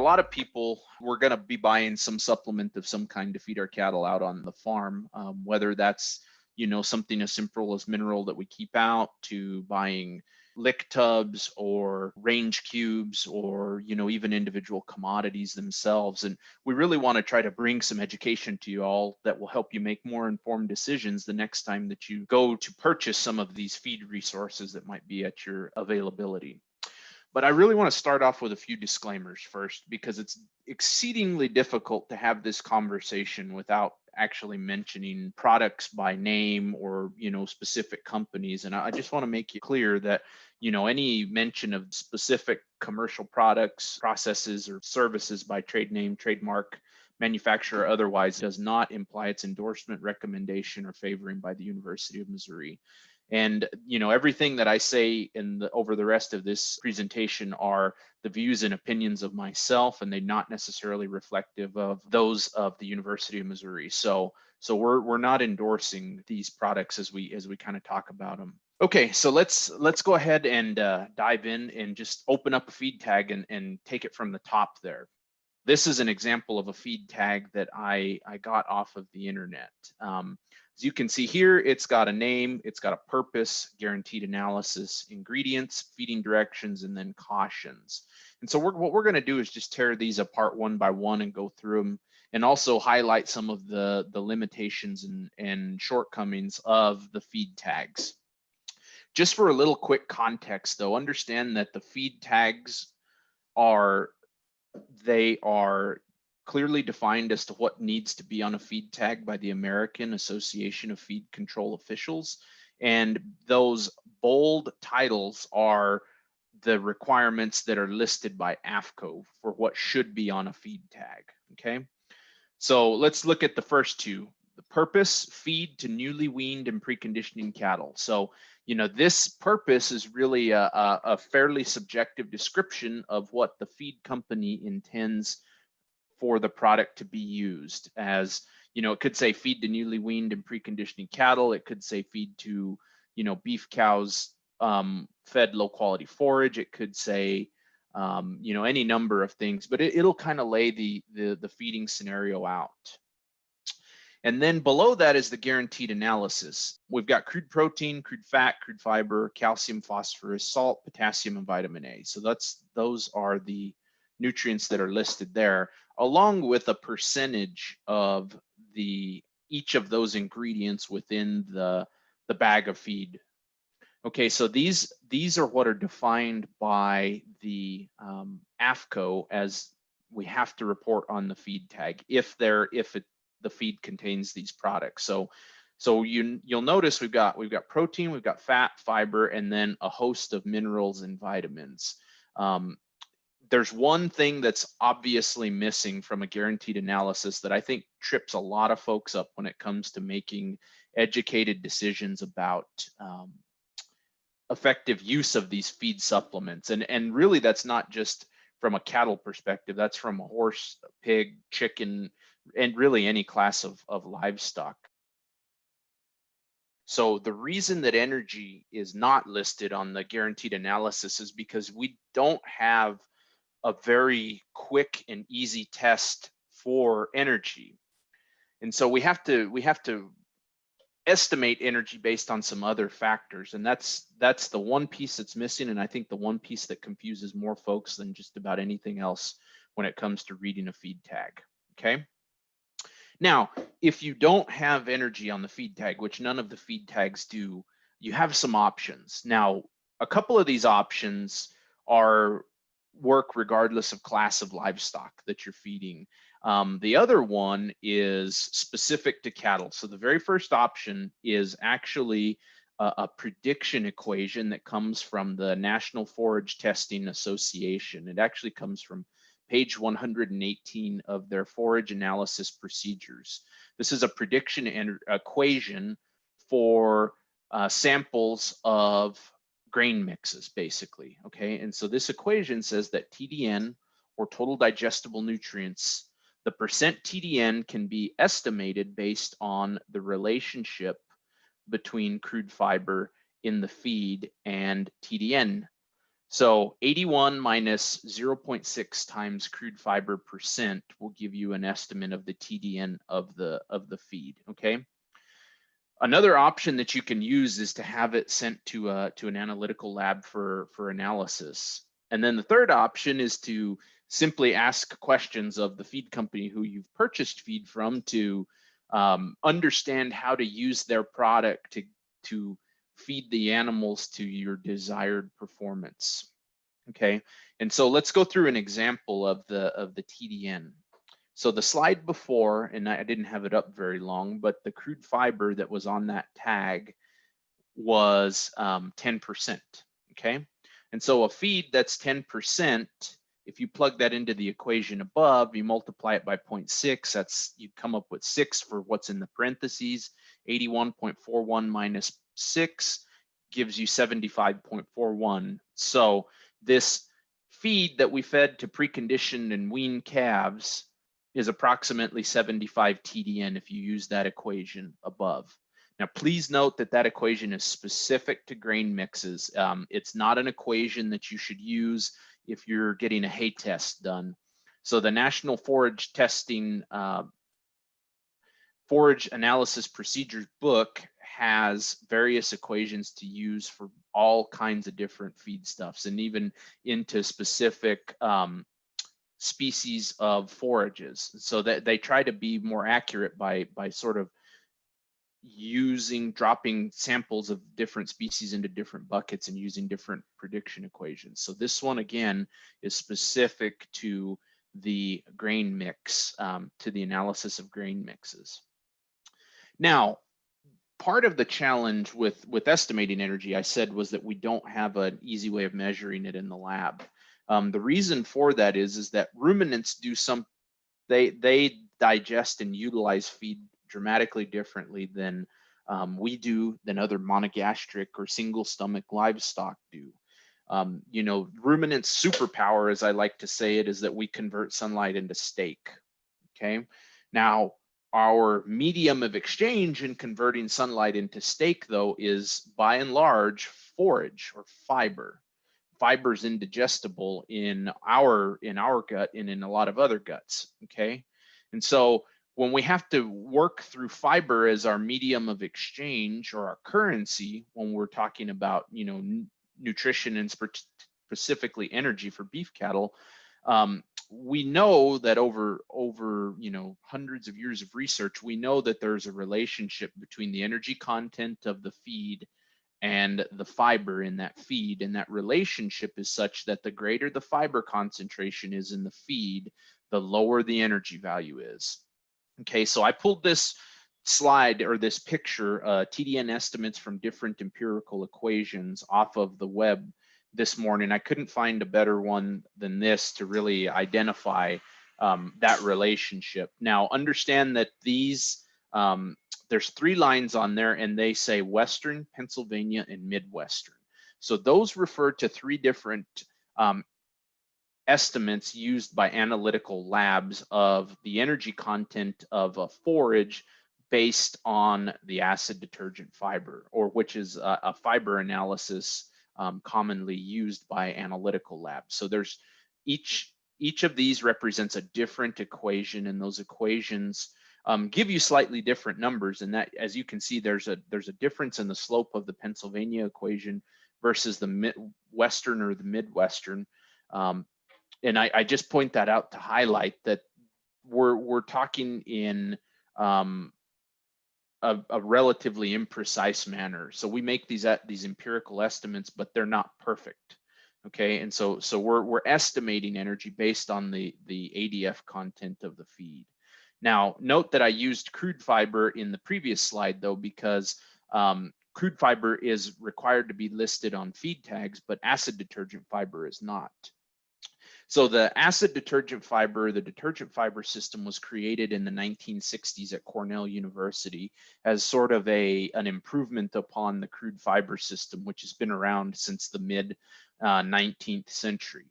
lot of people, we're going to be buying some supplement of some kind to feed our cattle out on the farm, whether that's, something as simple as mineral that we keep out, to buying lick tubs or range cubes, or even individual commodities themselves. And we really want to try to bring some education to you all that will help you make more informed decisions the next time that you go to purchase some of these feed resources that might be at your availability. But I really want to start off with a few disclaimers first, because it's exceedingly difficult to have this conversation without actually mentioning products by name or, specific companies. And I just want to make it clear that, any mention of specific commercial products, processes, or services by trade name, trademark, manufacturer, otherwise does not imply its endorsement, recommendation, or favoring by the University of Missouri. And everything that I say over the rest of this presentation are the views and opinions of myself, and they're not necessarily reflective of those of the University of Missouri. So we're not endorsing these products as we kind of talk about them. Okay, so let's go ahead and dive in and just open up a feed tag and take it from the top there. This is an example of a feed tag that I got off of the internet. As you can see here, it's got a name, it's got a purpose, guaranteed analysis, ingredients, feeding directions, and then cautions. And so what we're going to do is just tear these apart one by one and go through them, and also highlight some of the limitations and shortcomings of the feed tags. Just for a little quick context though, understand that the feed tags are clearly defined as to what needs to be on a feed tag by the American Association of Feed Control Officials. And those bold titles are the requirements that are listed by AFCO for what should be on a feed tag, okay? So let's look at the first two. The purpose: feed to newly weaned and preconditioning cattle. So, this purpose is really a fairly subjective description of what the feed company intends for the product to be used as. It could say feed to newly weaned and preconditioning cattle. It could say feed to, beef cows fed low quality forage. It could say, any number of things, but it'll kind of lay the feeding scenario out. And then below that is the guaranteed analysis. We've got crude protein, crude fat, crude fiber, calcium, phosphorus, salt, potassium, and vitamin A. So those are the nutrients that are listed there, along with a percentage of each of those ingredients within the bag of feed. Okay, so these are what are defined by the AFCO as we have to report on the feed tag if the feed contains these products. So you'll notice we've got protein, we've got fat, fiber, and then a host of minerals and vitamins. There's one thing that's obviously missing from a guaranteed analysis that I think trips a lot of folks up when it comes to making educated decisions about effective use of these feed supplements. And really, that's not just from a cattle perspective, that's from a horse, pig, chicken, and really any class of livestock. So the reason that energy is not listed on the guaranteed analysis is because we don't have a very quick and easy test for energy. And so we have to estimate energy based on some other factors. And that's the one piece that's missing. And I think the one piece that confuses more folks than just about anything else when it comes to reading a feed tag, okay? Now, if you don't have energy on the feed tag, which none of the feed tags do, you have some options. Now, a couple of these options work regardless of class of livestock that you're feeding. The other one is specific to cattle. So the very first option is actually a prediction equation that comes from the National Forage Testing Association. It actually comes from page 118 of their forage analysis procedures. This is a prediction equation for samples of grain mixes, basically, okay? And so this equation says that TDN, or total digestible nutrients, the percent TDN can be estimated based on the relationship between crude fiber in the feed and TDN. So 81 minus 0.6 times crude fiber percent will give you an estimate of the TDN of the feed. Okay. Another option that you can use is to have it sent to an analytical lab for analysis. And then the third option is to simply ask questions of the feed company who you've purchased feed from to understand how to use their product to feed the animals to your desired performance. Okay, and so let's go through an example of the TDN. So the slide before, and I didn't have it up very long, but the crude fiber that was on that tag was 10%, okay? And so a feed that's 10%, if you plug that into the equation above, you multiply it by 0.6, that's, you come up with 6 for what's in the parentheses. 81.41 minus 6 gives you 75.41. So this feed that we fed to preconditioned and weaned calves is approximately 75 TDN if you use that equation above. Now, please note that that equation is specific to grain mixes. It's not an equation that you should use if you're getting a hay test done. So the National Forage Testing Forage Analysis Procedures book has various equations to use for all kinds of different feedstuffs and even into specific species of forages, so that they try to be more accurate by sort of dropping samples of different species into different buckets and using different prediction equations. So this one again is specific to the grain mix, to the analysis of grain mixes. Now, part of the challenge with estimating energy, I said, was that we don't have an easy way of measuring it in the lab. The reason for that is that ruminants do they digest and utilize feed dramatically differently than we do, than other monogastric or single stomach livestock do. You know, ruminants' superpower, as I like to say it, is that we convert sunlight into steak. Okay, now our medium of exchange in converting sunlight into steak, though, is by and large forage or fiber. Fiber is indigestible in our gut and in a lot of other guts. Okay, and so when we have to work through fiber as our medium of exchange or our currency, when we're talking about, you know, nutrition and specifically energy for beef cattle, we know that over you know, hundreds of years of research, we know that there's a relationship between the energy content of the feed and the fiber in that feed, and that relationship is such that the greater the fiber concentration is in the feed, the lower the energy value is. Okay, so I pulled this slide or this picture, TDN estimates from different empirical equations off of the web this morning. I couldn't find a better one than this to really identify that relationship. Now, understand that these, there's 3 lines on there and they say Western, Pennsylvania, and Midwestern. So those refer to 3 different estimates used by analytical labs of the energy content of a forage based on the acid detergent fiber, or which is a fiber analysis commonly used by analytical labs. So there's each of these represents a different equation, and those equations give you slightly different numbers. And that, as you can see, there's a difference in the slope of the Pennsylvania equation versus the Western or the Midwestern. And I just point that out to highlight that we're talking in a relatively imprecise manner. So we make these empirical estimates, but they're not perfect. Okay, and so we're estimating energy based on the ADF content of the feed. Now, note that I used crude fiber in the previous slide, though, because crude fiber is required to be listed on feed tags, but acid detergent fiber is not. So the acid detergent fiber, the detergent fiber system, was created in the 1960s at Cornell University as sort of an improvement upon the crude fiber system, which has been around since the mid 19th century.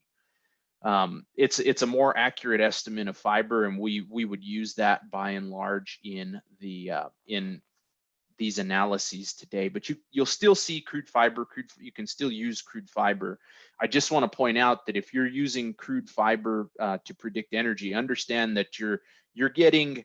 It's a more accurate estimate of fiber, and we would use that by and large in the these analyses today, but you'll still see crude fiber. You can still use crude fiber. I just want to point out that if you're using crude fiber to predict energy, understand that you're getting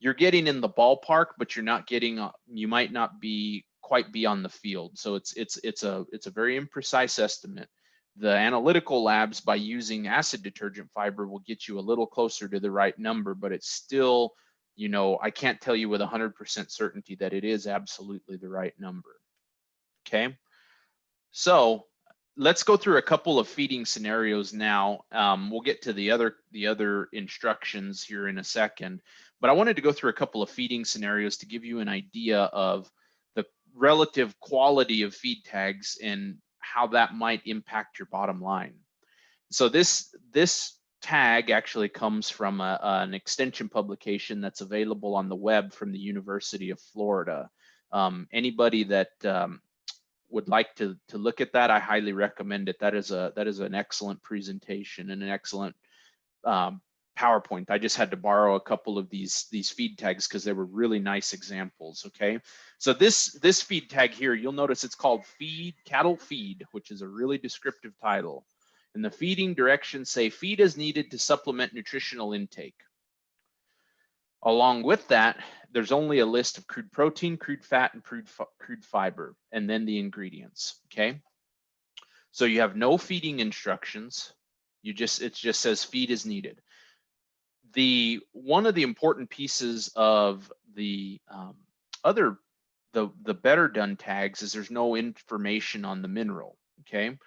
in the ballpark, but you're not getting. You might not be quite be on the field. So it's a very imprecise estimate. The analytical labs, by using acid detergent fiber, will get you a little closer to the right number, but it's still, you know, I can't tell you with 100% certainty that it is absolutely the right number. Okay, so let's go through a couple of feeding scenarios now. We'll get to the other instructions here in a second, but I wanted to go through a couple of feeding scenarios to give you an idea of the relative quality of feed tags and how that might impact your bottom line. So this tag actually comes from an extension publication that's available on the web from the University of Florida. Anybody that would like to look at that, I highly recommend it. That is an excellent presentation and an excellent PowerPoint. I just had to borrow a couple of these feed tags because they were really nice examples. Okay, so this feed tag here, you'll notice it's called cattle feed, which is a really descriptive title. And the feeding directions say feed is needed to supplement nutritional intake. Along with that, there's only a list of crude protein, crude fat, and crude fiber, and then the ingredients. Okay, so you have no feeding instructions. It just says feed is needed. One of the important pieces of the better done tags is there's no information on the mineral. Okay,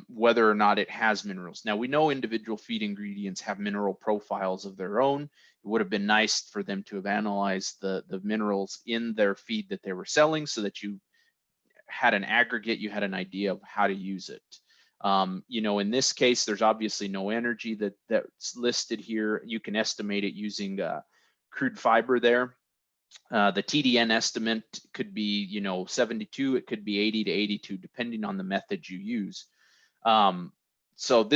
whether or not it has minerals. Now we know individual feed ingredients have mineral profiles of their own. It would have been nice for them to have analyzed the minerals in their feed that they were selling, so that you had an aggregate, you had an idea of how to use it. You know, in this case, there's obviously no energy that's listed here. You can estimate it using crude fiber there. The TDN estimate could be, you know, 72, it could be 80 to 82, depending on the method you use. So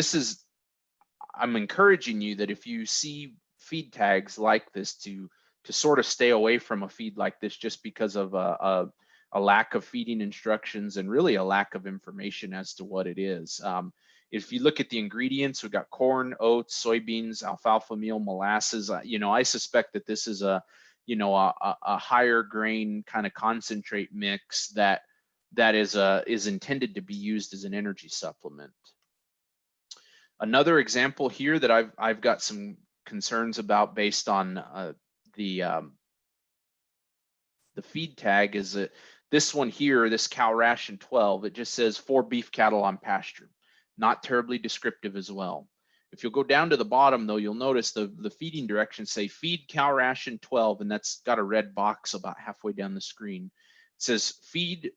I'm encouraging you that if you see feed tags like this, to sort of stay away from a feed like this, just because of a lack of feeding instructions and really a lack of information as to what it is. If you look at the ingredients, we've got corn, oats, soybeans, alfalfa meal, molasses. You know, I suspect that this is a higher grain kind of concentrate mix that is intended to be used as an energy supplement. Another example here that I've got some concerns about based on the feed tag is that this one here, this cow ration 12, it just says 4 beef cattle on pasture. Not terribly descriptive as well. If you'll go down to the bottom though, you'll notice the feeding directions say feed cow ration 12, and that's got a red box about halfway down the screen. It says feed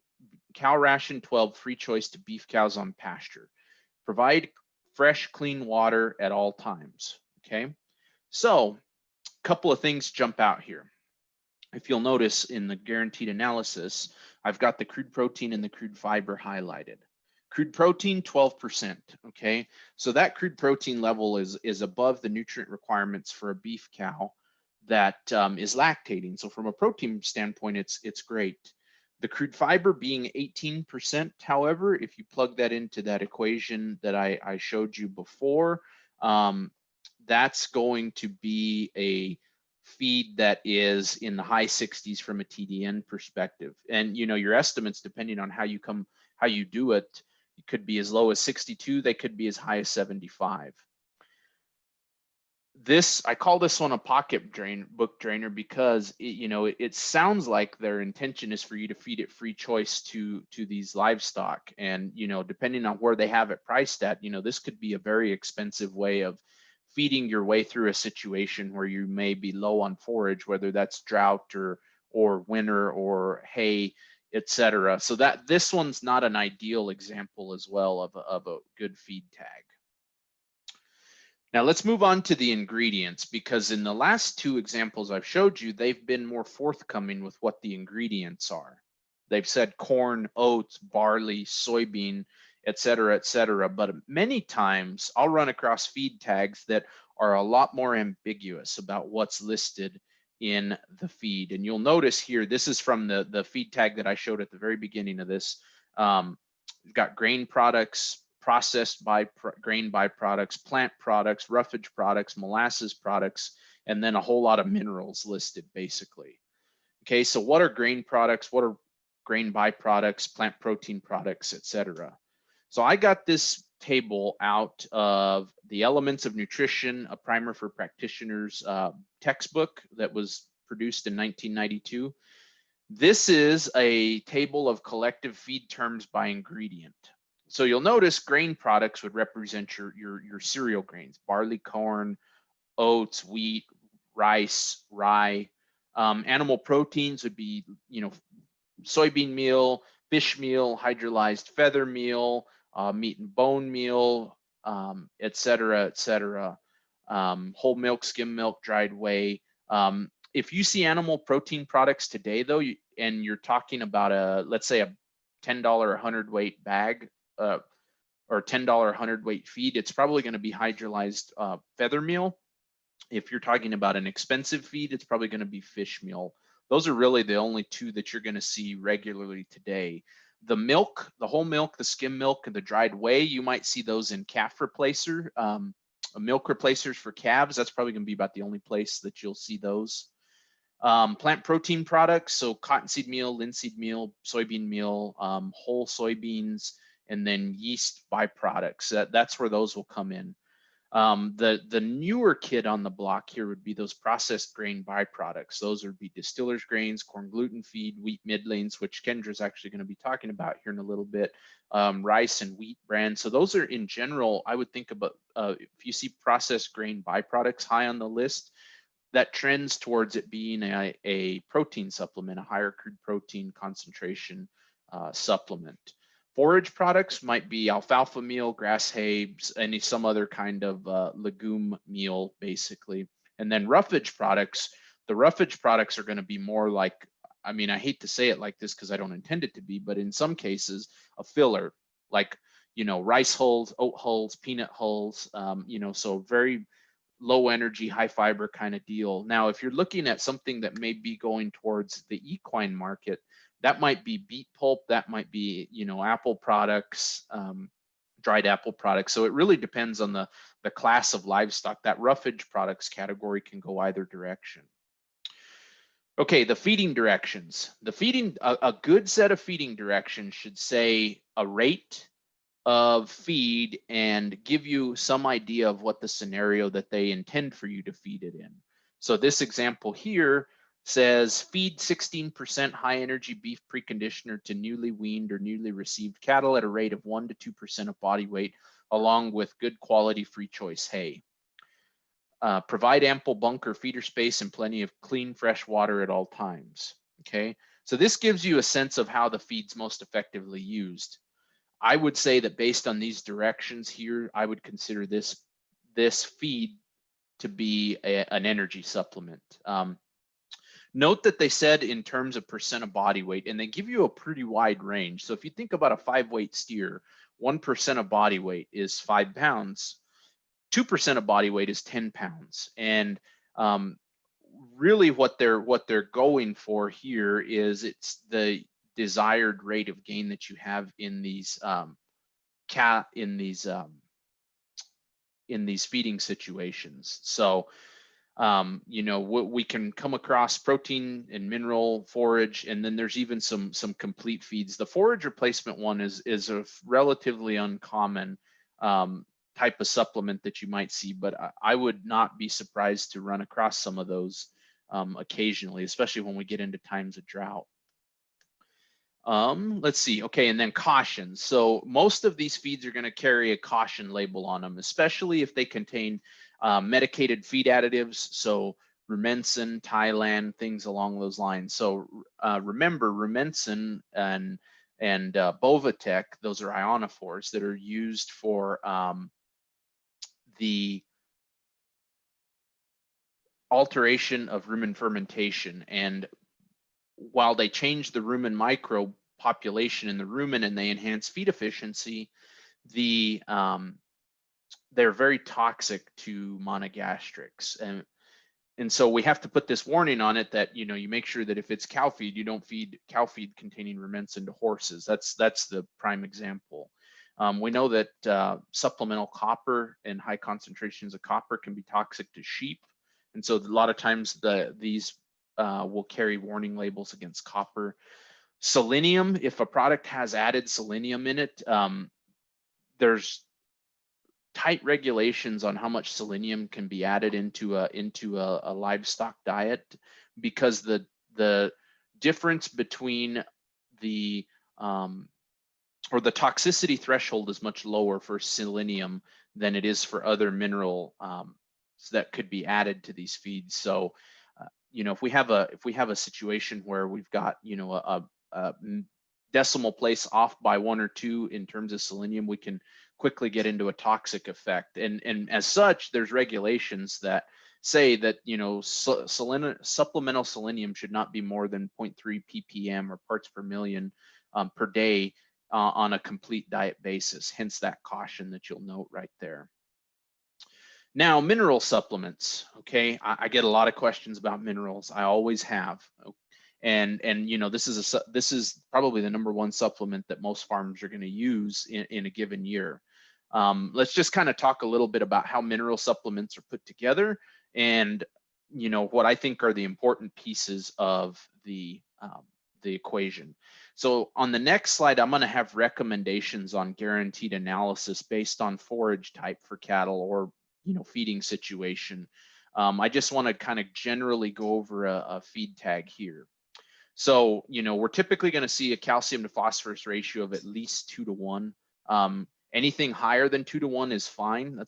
cow ration 12, free choice to beef cows on pasture. Provide fresh, clean water at all times. Okay, so a couple of things jump out here. If you'll notice in the guaranteed analysis, I've got the crude protein and the crude fiber highlighted. Crude protein, 12%, okay? So that crude protein level is above the nutrient requirements for a beef cow that is lactating. So from a protein standpoint, it's great. The crude fiber being 18%, however, if you plug that into that equation that I showed you before, that's going to be a feed that is in the high 60s from a TDN perspective. And you know, your estimates, depending on how you do it, it could be as low as 62, they could be as high as 75. I call this one a book drainer because it sounds like their intention is for you to feed it free choice to these livestock. And depending on where they have it priced at, this could be a very expensive way of feeding your way through a situation where you may be low on forage, whether that's drought or winter or hay, etc. So this one's not an ideal example as well of a good feed tag. Now let's move on to the ingredients, because in the last two examples I've showed you, they've been more forthcoming with what the ingredients are. They've said corn, oats, barley, soybean, etc., etc. But many times I'll run across feed tags that are a lot more ambiguous about what's listed in the feed. And you'll notice here, this is from the feed tag that I showed at the very beginning of this. We've got grain products, processed grain byproducts, plant products, roughage products, molasses products, and then a whole lot of minerals listed basically. Okay, so what are grain products? What are grain byproducts, plant protein products, etc.? So I got this table out of the Elements of Nutrition, a primer for practitioners textbook that was produced in 1992. This is a table of collective feed terms by ingredient. So you'll notice grain products would represent your cereal grains: barley, corn, oats, wheat, rice, rye. Animal proteins would be, soybean meal, fish meal, hydrolyzed feather meal, meat and bone meal, et cetera, et cetera. Whole milk, skim milk, dried whey. If you see animal protein products today, though, and you're talking about let's say a $10 100-weight bag or $10 100-weight feed, it's probably going to be hydrolyzed feather meal. If you're talking about an expensive feed, it's probably going to be fish meal. Those are really the only two that you're going to see regularly today. The milk, the whole milk, the skim milk, and the dried whey, you might see those in calf replacer, milk replacers for calves. That's probably going to be about the only place that you'll see those. Plant protein products, so cottonseed meal, linseed meal, soybean meal, whole soybeans, and then yeast byproducts. That's where those will come in. The newer kid on the block here would be those processed grain byproducts. Those would be distillers grains, corn gluten feed, wheat middlings, which Kendra's actually going to be talking about here in a little bit, rice and wheat bran. So those are, in general, I would think about if you see processed grain byproducts high on the list, that trends towards it being a protein supplement, a higher crude protein concentration supplement. Forage products might be alfalfa meal, grass hay, some other kind of legume meal, basically. And then roughage products, the roughage products are going to be more like, I mean, I hate to say it like this because I don't intend it to be, but in some cases, a filler, like, rice hulls, oat hulls, peanut hulls, so very low energy, high fiber kind of deal. Now, if you're looking at something that may be going towards the equine market, that might be beet pulp, that might be, apple products, dried apple products. So it really depends on the class of livestock. That roughage products category can go either direction. Okay, the feeding directions. A good set of feeding directions should say a rate of feed and give you some idea of what the scenario that they intend for you to feed it in. So this example here says feed 16% high energy beef preconditioner to newly weaned or newly received cattle at a rate of 1 to 2% of body weight, along with good quality free choice hay. Provide ample bunker feeder space and plenty of clean, fresh water at all times. Okay, so this gives you a sense of how the feed's most effectively used. I would say that based on these directions here, I would consider this feed to be an energy supplement. Note that they said in terms of percent of body weight, and they give you a pretty wide range. So if you think about a 5-weight steer, 1% of body weight is 5 pounds, 2% of body weight is 10 pounds. And really what they're going for here is it's the desired rate of gain that you have in these in these feeding situations. So we can come across protein and mineral forage, and then there's even some complete feeds. The forage replacement one is a relatively uncommon type of supplement that you might see, but I would not be surprised to run across some of those occasionally, especially when we get into times of drought. Let's see. Okay, and then caution. So most of these feeds are going to carry a caution label on them, especially if they contain medicated feed additives. So rumensin, Thailand, things along those lines. So remember, rumensin and Bovatec, those are ionophores that are used for the alteration of rumen fermentation. And while they change the rumen microbe population in the rumen and they enhance feed efficiency, they're very toxic to monogastrics. And And so we have to put this warning on it that, you make sure that if it's cow feed, you don't feed cow feed containing ruminants into horses. That's the prime example. We know that supplemental copper and high concentrations of copper can be toxic to sheep. And so a lot of times these will carry warning labels against copper. Selenium, if a product has added selenium in it, there's tight regulations on how much selenium can be added into a livestock diet, because the difference between the or the toxicity threshold is much lower for selenium than it is for other mineral that could be added to these feeds. So if we have a situation where we've got a decimal place off by 1 or 2 in terms of selenium, we can quickly get into a toxic effect. And as such, there's regulations that say that supplemental selenium should not be more than 0.3 ppm or parts per million per day on a complete diet basis. Hence that caution that you'll note right there. Now, mineral supplements. Okay, I get a lot of questions about minerals. I always have. And this is probably the #1 supplement that most farmers are going to use in a given year. Let's just kind of talk a little bit about how mineral supplements are put together, and what I think are the important pieces of the equation. So on the next slide, I'm going to have recommendations on guaranteed analysis based on forage type for cattle or feeding situation. I just want to kind of generally go over a feed tag here. So, we're typically going to see a calcium to phosphorus ratio of at least 2 to 1. Anything higher than 2 to 1 is fine.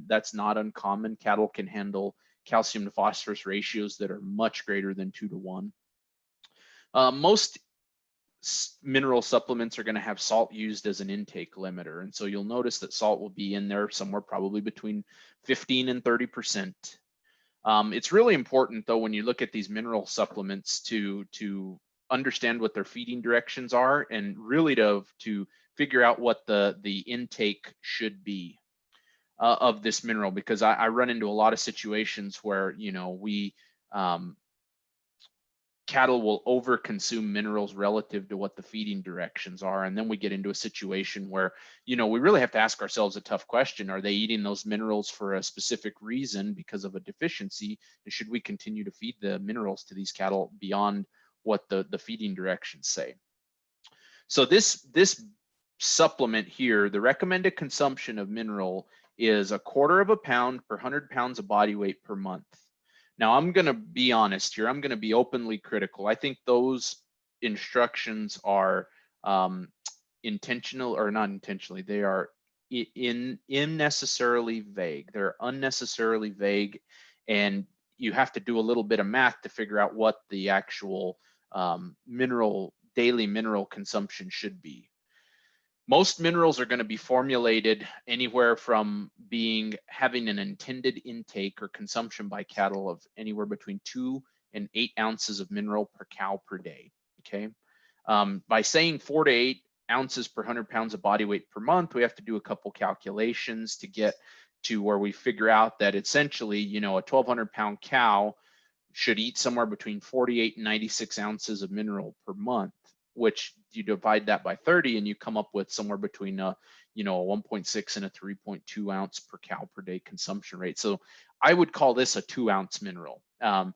That's not uncommon. Cattle can handle calcium to phosphorus ratios that are much greater than 2 to 1. Most mineral supplements are going to have salt used as an intake limiter, and so you'll notice that salt will be in there somewhere probably between 15 and 30%. It's really important, though, when you look at these mineral supplements to understand what their feeding directions are, and really to figure out what the intake should be of this mineral, because I run into a lot of situations where cattle will overconsume minerals relative to what the feeding directions are, and then we get into a situation where we really have to ask ourselves a tough question: are they eating those minerals for a specific reason because of a deficiency, and should we continue to feed the minerals to these cattle beyond what the feeding directions say? So this supplement here, the recommended consumption of mineral is 1/4 pound per 100 pounds of body weight per month. Now, I'm going to be honest here. I'm going to be openly critical. I think those instructions are intentional, or not intentionally. They are unnecessarily vague. They're unnecessarily vague, and you have to do a little bit of math to figure out what the actual daily mineral consumption should be. Most minerals are going to be formulated anywhere from having an intended intake or consumption by cattle of anywhere between 2 and 8 ounces of mineral per cow per day. Okay, by saying 4 to 8 ounces per 100 pounds of body weight per month, we have to do a couple calculations to get to where we figure out that essentially, a 1,200 pound cow should eat somewhere between 48 and 96 ounces of mineral per month, which you divide that by 30 and you come up with somewhere between a 1.6 and a 3.2 ounce per cow per day consumption rate. So I would call this a 2-ounce mineral. A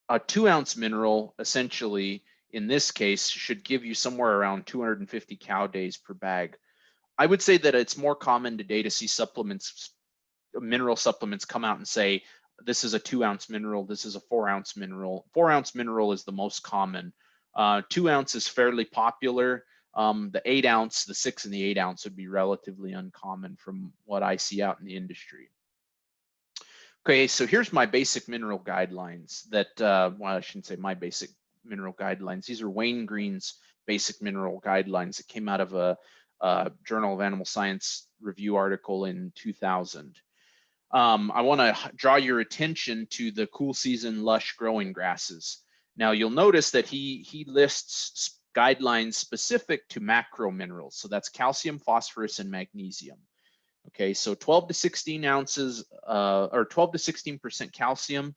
2-ounce mineral essentially in this case should give you somewhere around 250 cow days per bag. I would say that it's more common today to see mineral supplements come out and say, this is a 2-ounce mineral, this is a 4-ounce mineral. 4-ounce mineral is the most common. 2 ounce is fairly popular. The 8 ounce, the 6 and the 8 ounce would be relatively uncommon from what I see out in the industry. Okay, so here's my basic mineral guidelines that, well, I shouldn't say my basic mineral guidelines. These are Wayne Green's basic mineral guidelines that came out of a Journal of Animal Science review article in 2000. I want to draw your attention to the cool season lush growing grasses. Now you'll notice that he lists guidelines specific to macro minerals. So that's calcium, phosphorus, and magnesium. Okay, so 12 to 16 ounces, or 12 to 16% calcium,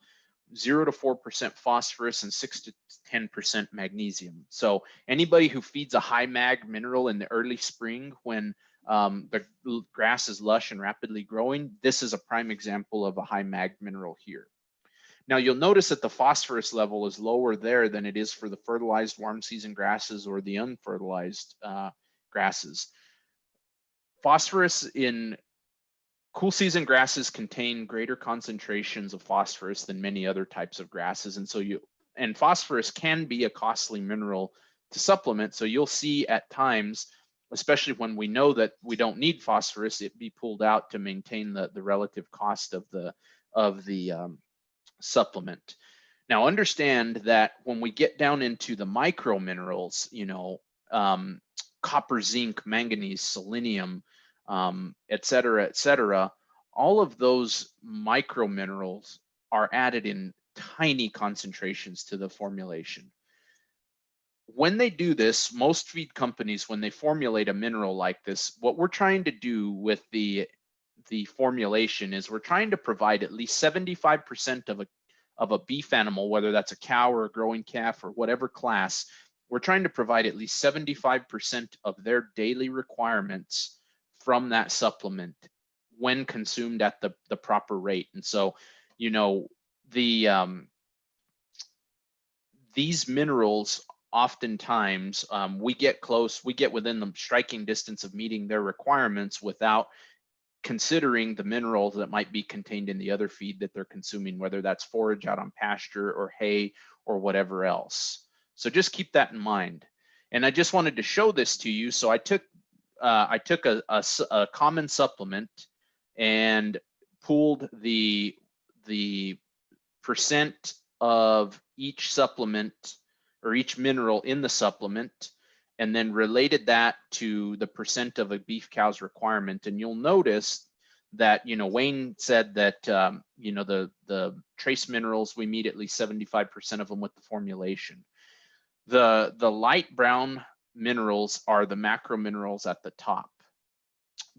0 to 4% phosphorus, and 6 to 10% magnesium. So anybody who feeds a high mag mineral in the early spring when the grass is lush and rapidly growing, this is a prime example of a high mag mineral here. Now you'll notice that the phosphorus level is lower there than it is for the fertilized warm season grasses or the unfertilized grasses. Phosphorus in cool season grasses contain greater concentrations of phosphorus than many other types of grasses. And phosphorus can be a costly mineral to supplement. So you'll see at times, especially when we know that we don't need phosphorus, it be pulled out to maintain the relative cost of the supplement. Now understand that when we get down into the micro minerals, copper, zinc, manganese, selenium, et cetera, all of those micro minerals are added in tiny concentrations to the formulation. When they do this, most feed companies, when they formulate a mineral like this, what we're trying to do with the formulation is we're trying to provide at least 75% of a beef animal, whether that's a cow or a growing calf or whatever class, we're trying to provide at least 75% of their daily requirements from that supplement when consumed at the proper rate. And so, these minerals oftentimes we get within the striking distance of meeting their requirements without considering the minerals that might be contained in the other feed that they're consuming, whether that's forage out on pasture or hay or whatever else. So just keep that in mind. And I just wanted to show this to you. So I took a common supplement and pooled the percent of each supplement or each mineral in the supplement, and then related that to the percent of a beef cow's requirement. And you'll notice that, Wayne said that, the trace minerals, we meet at least 75% of them with the formulation. The light brown minerals are the macro minerals at the top.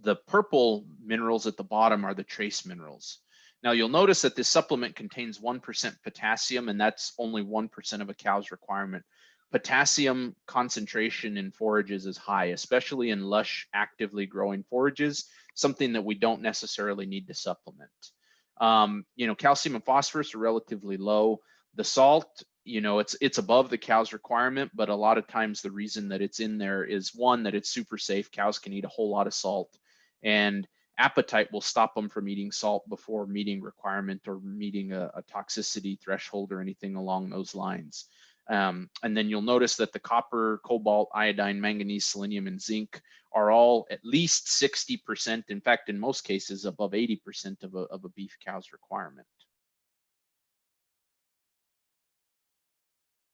The purple minerals at the bottom are the trace minerals. Now you'll notice that this supplement contains 1% potassium, and that's only 1% of a cow's requirement. Potassium concentration in forages is high, especially in lush, actively growing forages, something that we don't necessarily need to supplement. Calcium and phosphorus are relatively low. The salt, it's above the cow's requirement, but a lot of times the reason that it's in there is, one, that it's super safe. Cows can eat a whole lot of salt, and appetite will stop them from eating salt before meeting requirement or meeting a toxicity threshold or anything along those lines. And then you'll notice that the copper, cobalt, iodine, manganese, selenium, and zinc are all at least 60%. In fact, in most cases, above 80% of a beef cow's requirement.